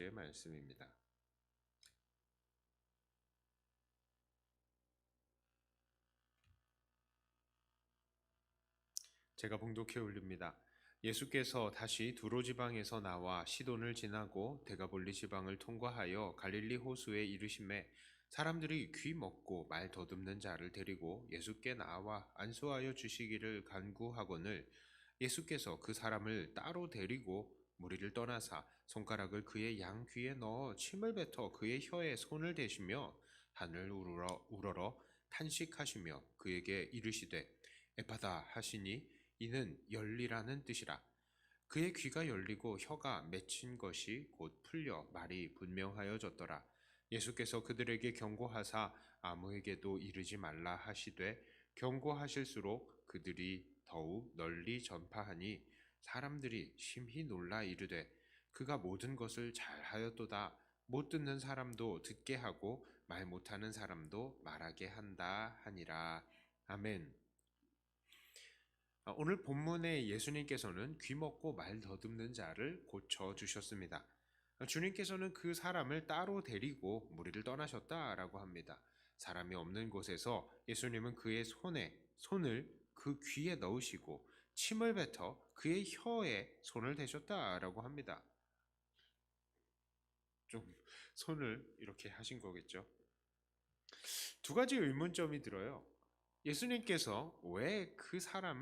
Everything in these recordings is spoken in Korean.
가지의 말씀입니다. 제가 봉독해 올립니다. 예수께서 다시 두로 지방에서 나와 시돈을 지나고 데가볼리 지방을 통과하여 갈릴리 호수에 이르심에 사람들이 귀 먹고 말 더듬는 자를 데리고 예수께 나와 안수하여 주시기를 간구하거늘 예수께서 그 사람을 따로 데리고 무리를 떠나사 손가락을 그의 양 귀에 넣어 침을 뱉어 그의 혀에 손을 대시며 하늘 우러러 탄식하시며 그에게 이르시되 에파다 하시니 이는 열리라는 뜻이라. 그의 귀가 열리고 혀가 맺힌 것이 곧 풀려 말이 분명하여졌더라. 예수께서 그들에게 경고하사 아무에게도 이르지 말라 하시되 경고하실수록 그들이 더욱 널리 전파하니 사람들이 심히 놀라 이르되 그가 모든 것을 잘하였도다. 못 듣는 사람도 듣게 하고 말 못하는 사람도 말하게 한다 하니라. 아멘. 오늘 본문에 예수님께서는 귀 먹고 말 더듬는 자를 고쳐주셨습니다. 주님께서는 그 사람을 따로 데리고 무리를 떠나셨다라고 합니다. 사람이 없는 곳에서 예수님은 그의 손을 그 귀에 넣으시고 침을 뱉어 그의 혀에 손을 대셨다라고 합니다. 좀 손을 이렇게 하신 거겠죠. 두 가지 의문점이 들어요. 예수님께서 왜 그 사람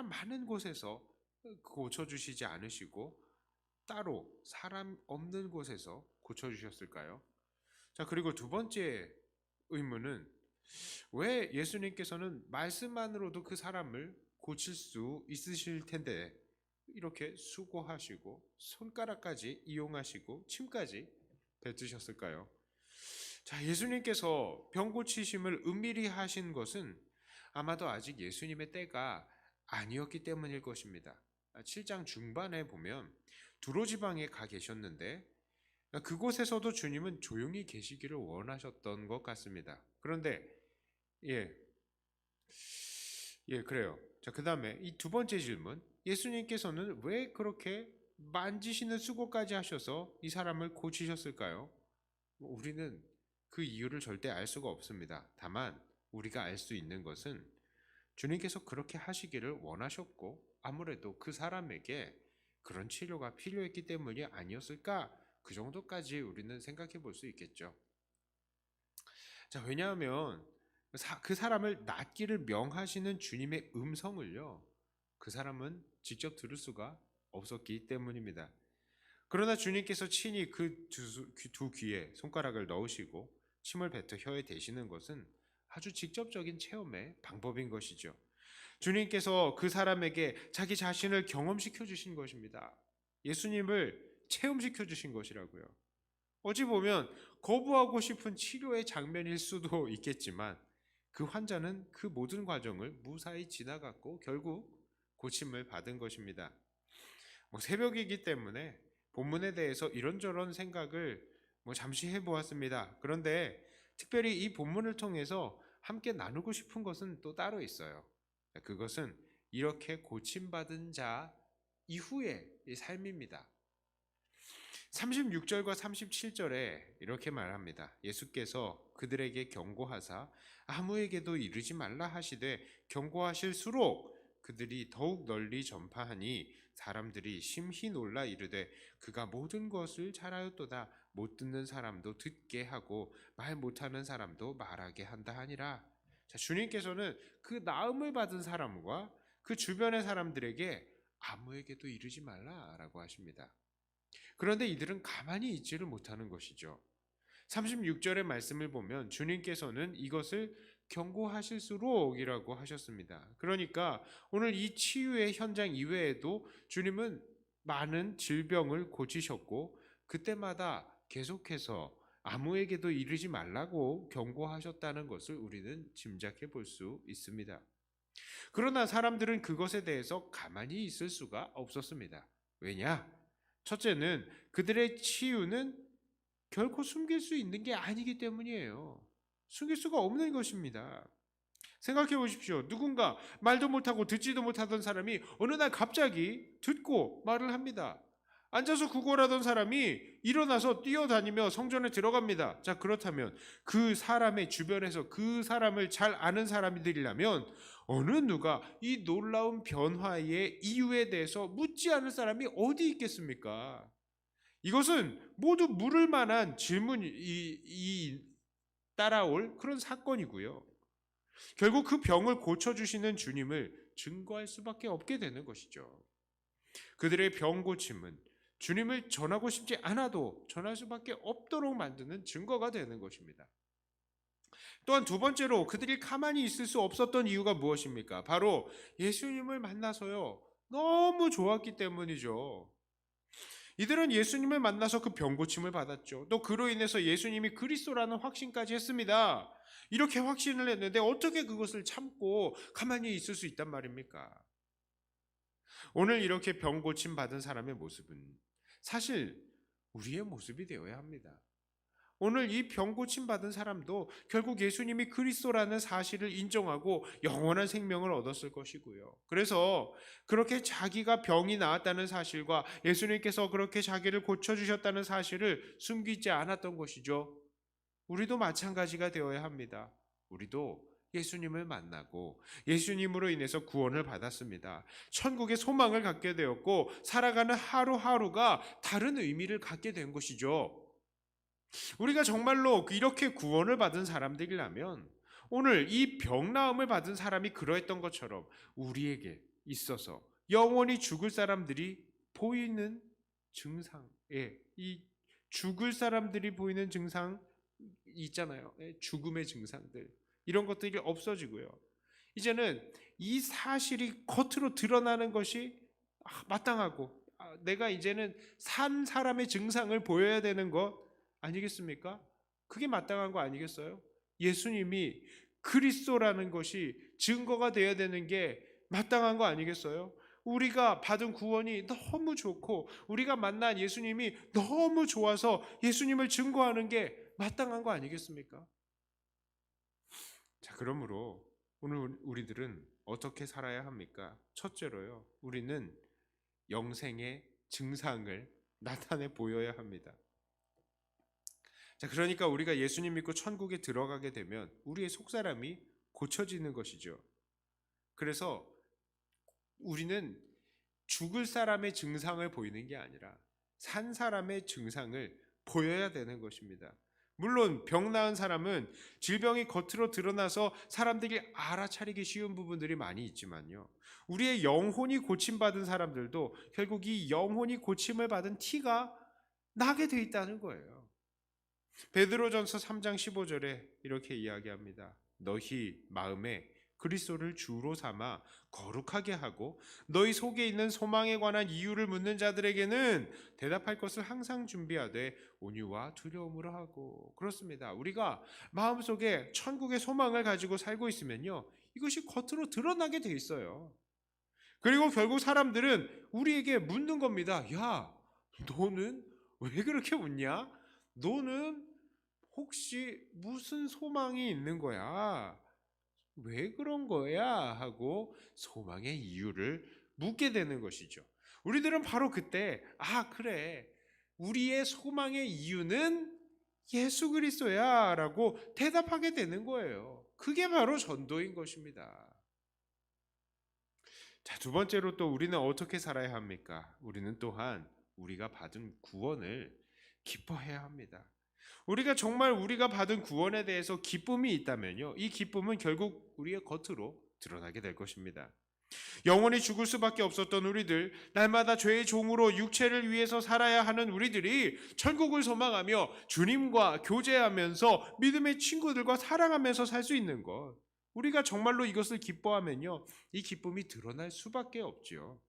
많은 곳에서 고쳐주시지 않으시고 따로 사람 없는 곳에서 고쳐주셨을까요? 자, 그리고 두 번째 의문은 왜 예수님께서는 말씀만으로도 그 사람을 고칠 수 있으실 텐데 이렇게 수고하시고 손가락까지 이용하시고 침까지 뱉으셨을까요? 자, 예수님께서 병 고치심을 은밀히 하신 것은 아마도 아직 예수님의 때가 아니었기 때문일 것입니다. 7장 중반에 보면 두로 지방에 가 계셨는데 그곳에서도 주님은 조용히 계시기를 원하셨던 것 같습니다. 그런데 그래요. 자, 그 다음에 이 두 번째 질문, 예수님께서는 왜 그렇게 만지시는 수고까지 하셔서 이 사람을 고치셨을까요? 우리는 그 이유를 절대 알 수가 없습니다. 다만 우리가 알 수 있는 것은 주님께서 그렇게 하시기를 원하셨고 아무래도 그 사람에게 그런 치료가 필요했기 때문이 아니었을까? 그 정도까지 우리는 생각해 볼 수 있겠죠. 자, 왜냐하면 그 사람을 낫기를 명하시는 주님의 음성을요, 그 사람은 직접 들을 수가 없었기 때문입니다. 그러나 주님께서 친히 그 두 귀에 손가락을 넣으시고 침을 뱉어 혀에 대시는 것은 아주 직접적인 체험의 방법인 것이죠. 주님께서 그 사람에게 자기 자신을 경험시켜 주신 것입니다. 예수님을 체험시켜 주신 것이라고요. 어찌 보면 거부하고 싶은 치료의 장면일 수도 있겠지만 그 환자는 그 모든 과정을 무사히 지나갔고 결국 고침을 받은 것입니다. 새벽이기 때문에 본문에 대해서 이런저런 생각을 잠시 해보았습니다. 그런데 특별히 이 본문을 통해서 함께 나누고 싶은 것은 또 따로 있어요. 그것은 이렇게 고침받은 자 이후의 삶입니다. 36절과 37절에 이렇게 말합니다. 예수께서 그들에게 경고하사 아무에게도 이르지 말라 하시되 경고하실수록 그들이 더욱 널리 전파하니 사람들이 심히 놀라 이르되 그가 모든 것을 잘하였도다. 못 듣는 사람도 듣게 하고 말 못하는 사람도 말하게 한다 하니라. 자, 주님께서는 그 나음을 받은 사람과 그 주변의 사람들에게 아무에게도 이르지 말라라고 하십니다. 그런데 이들은 가만히 있지를 못하는 것이죠. 36절의 말씀을 보면 주님께서는 이것을 경고하실수록이라고 하셨습니다. 그러니까 오늘 이 치유의 현장 이외에도 주님은 많은 질병을 고치셨고 그때마다 계속해서 아무에게도 이르지 말라고 경고하셨다는 것을 우리는 짐작해 볼 수 있습니다. 그러나 사람들은 그것에 대해서 가만히 있을 수가 없었습니다. 왜냐? 첫째는 그들의 치유는 결코 숨길 수 있는 게 아니기 때문이에요. 숨길 수가 없는 것입니다. 생각해 보십시오. 누군가 말도 못하고 듣지도 못하던 사람이 어느 날 갑자기 듣고 말을 합니다. 앉아서 구걸하던 사람이 일어나서 뛰어다니며 성전에 들어갑니다. 자, 그렇다면 그 사람의 주변에서 그 사람을 잘 아는 사람들이라면 어느 누가 이 놀라운 변화의 이유에 대해서 묻지 않을 사람이 어디 있겠습니까? 이것은 모두 물을 만한 질문이 따라올 그런 사건이고요. 결국 그 병을 고쳐주시는 주님을 증거할 수밖에 없게 되는 것이죠. 그들의 병 고침은 주님을 전하고 싶지 않아도 전할 수밖에 없도록 만드는 증거가 되는 것입니다. 또한 두 번째로 그들이 가만히 있을 수 없었던 이유가 무엇입니까? 바로 예수님을 만나서요, 너무 좋았기 때문이죠. 이들은 예수님을 만나서 그 병 고침을 받았죠. 또 그로 인해서 예수님이 그리스도라는 확신까지 했습니다. 이렇게 확신을 했는데 어떻게 그것을 참고 가만히 있을 수 있단 말입니까? 오늘 이렇게 병 고침 받은 사람의 모습은 사실 우리의 모습이 되어야 합니다. 오늘 이 병 고침 받은 사람도 결국 예수님이 그리스도라는 사실을 인정하고 영원한 생명을 얻었을 것이고요. 그래서 그렇게 자기가 병이 나았다는 사실과 예수님께서 그렇게 자기를 고쳐주셨다는 사실을 숨기지 않았던 것이죠. 우리도 마찬가지가 되어야 합니다. 우리도 예수님을 만나고 예수님으로 인해서 구원을 받았습니다. 천국의 소망을 갖게 되었고 살아가는 하루하루가 다른 의미를 갖게 된 것이죠. 우리가 정말로 이렇게 구원을 받은 사람들이라면 오늘 이 병나음을 받은 사람이 그러했던 것처럼 우리에게 있어서 영원히 죽을 사람들이 보이는 증상, 이 죽을 사람들이 보이는 증상 있잖아요. 죽음의 증상들, 이런 것들이 없어지고요. 이제는 이 사실이 겉으로 드러나는 것이 마땅하고 내가 이제는 산 사람의 증상을 보여야 되는 것 아니겠습니까? 그게 마땅한 거 아니겠어요? 예수님이 그리스도라는 것이 증거가 되어야 되는 게 마땅한 거 아니겠어요? 우리가 받은 구원이 너무 좋고 우리가 만난 예수님이 너무 좋아서 예수님을 증거하는 게 마땅한 거 아니겠습니까? 자, 그러므로 오늘 우리들은 어떻게 살아야 합니까? 첫째로요, 우리는 영생의 증상을 나타내 보여야 합니다. 자, 그러니까 우리가 예수님 믿고 천국에 들어가게 되면 우리의 속사람이 고쳐지는 것이죠. 그래서 우리는 죽을 사람의 증상을 보이는 게 아니라 산 사람의 증상을 보여야 되는 것입니다. 물론 병 나은 사람은 질병이 겉으로 드러나서 사람들이 알아차리기 쉬운 부분들이 많이 있지만요, 우리의 영혼이 고침받은 사람들도 결국 이 영혼이 고침을 받은 티가 나게 돼 있다는 거예요. 베드로전서 3장 15절에 이렇게 이야기합니다. 너희 마음에 그리스도를 주로 삼아 거룩하게 하고 너희 속에 있는 소망에 관한 이유를 묻는 자들에게는 대답할 것을 항상 준비하되 온유와 두려움으로 하고. 그렇습니다. 우리가 마음속에 천국의 소망을 가지고 살고 있으면요, 이것이 겉으로 드러나게 돼 있어요. 그리고 결국 사람들은 우리에게 묻는 겁니다. 야, 너는 왜 그렇게 웃냐? 너는 혹시 무슨 소망이 있는 거야? 왜 그런 거야? 하고 소망의 이유를 묻게 되는 것이죠. 우리들은 바로 그때 그래, 우리의 소망의 이유는 예수 그리스도야 라고 대답하게 되는 거예요. 그게 바로 전도인 것입니다. 자, 두 번째로 또 우리는 어떻게 살아야 합니까? 우리는 또한 우리가 받은 구원을 기뻐해야 합니다. 우리가 정말 우리가 받은 구원에 대해서 기쁨이 있다면요, 이 기쁨은 결국 우리의 겉으로 드러나게 될 것입니다. 영원히 죽을 수밖에 없었던 우리들, 날마다 죄의 종으로 육체를 위해서 살아야 하는 우리들이 천국을 소망하며 주님과 교제하면서 믿음의 친구들과 사랑하면서 살 수 있는 것, 우리가 정말로 이것을 기뻐하면요, 이 기쁨이 드러날 수밖에 없지요.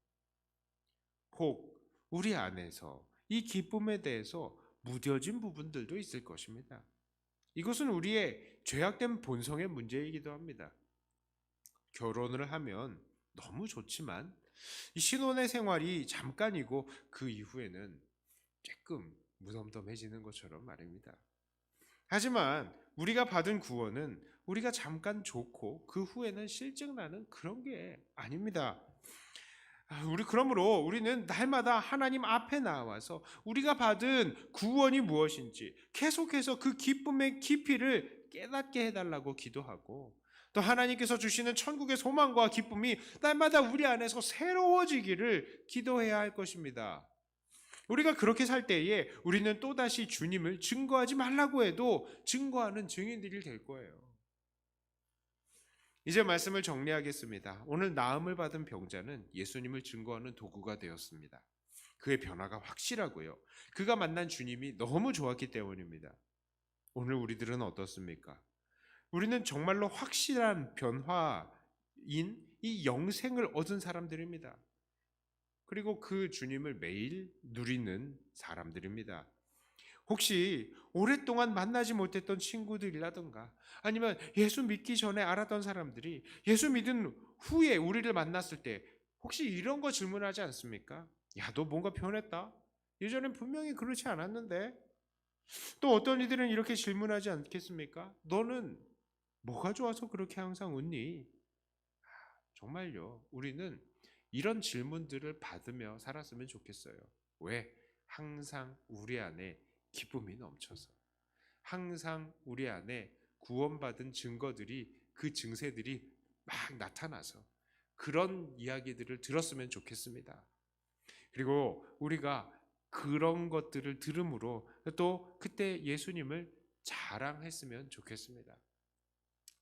혹 우리 안에서 이 기쁨에 대해서 무뎌진 부분들도 있을 것입니다. 이것은 우리의 죄악된 본성의 문제이기도 합니다. 결혼을 하면 너무 좋지만 이 신혼의 생활이 잠깐이고 그 이후에는 조금 무덤덤해지는 것처럼 말입니다. 하지만 우리가 받은 구원은 우리가 잠깐 좋고 그 후에는 실증나는 그런 게 아닙니다. 그러므로 우리는 날마다 하나님 앞에 나와서 우리가 받은 구원이 무엇인지 계속해서 그 기쁨의 깊이를 깨닫게 해달라고 기도하고, 또 하나님께서 주시는 천국의 소망과 기쁨이 날마다 우리 안에서 새로워지기를 기도해야 할 것입니다. 우리가 그렇게 살 때에 우리는 또다시 주님을 증거하지 말라고 해도 증거하는 증인들이 될 거예요. 이제 말씀을 정리하겠습니다. 오늘 나음을 받은 병자는 예수님을 증거하는 도구가 되었습니다. 그의 변화가 확실하고요. 그가 만난 주님이 너무 좋았기 때문입니다. 오늘 우리들은 어떻습니까? 우리는 정말로 확실한 변화인 이 영생을 얻은 사람들입니다. 그리고 그 주님을 매일 누리는 사람들입니다. 혹시 오랫동안 만나지 못했던 친구들이라든가 아니면 예수 믿기 전에 알았던 사람들이 예수 믿은 후에 우리를 만났을 때 혹시 이런 거 질문하지 않습니까? 야, 너 뭔가 변했다. 예전엔 분명히 그렇지 않았는데. 또 어떤 이들은 이렇게 질문하지 않겠습니까? 너는 뭐가 좋아서 그렇게 항상 웃니? 정말요. 우리는 이런 질문들을 받으며 살았으면 좋겠어요. 왜? 항상 우리 안에 기쁨이 넘쳐서, 항상 우리 안에 구원받은 증거들이, 그 증세들이 막 나타나서 그런 이야기들을 들었으면 좋겠습니다. 그리고 우리가 그런 것들을 들음으로 또 그때 예수님을 자랑했으면 좋겠습니다.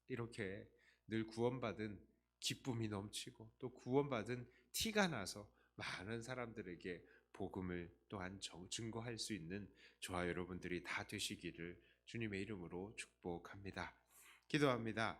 이렇게 늘 구원받은 기쁨이 넘치고 또 구원받은 티가 나서 많은 사람들에게 복음을 또한 증거할 수 있는 저와 여러분들이 다 되시기를 주님의 이름으로 축복합니다. 기도합니다.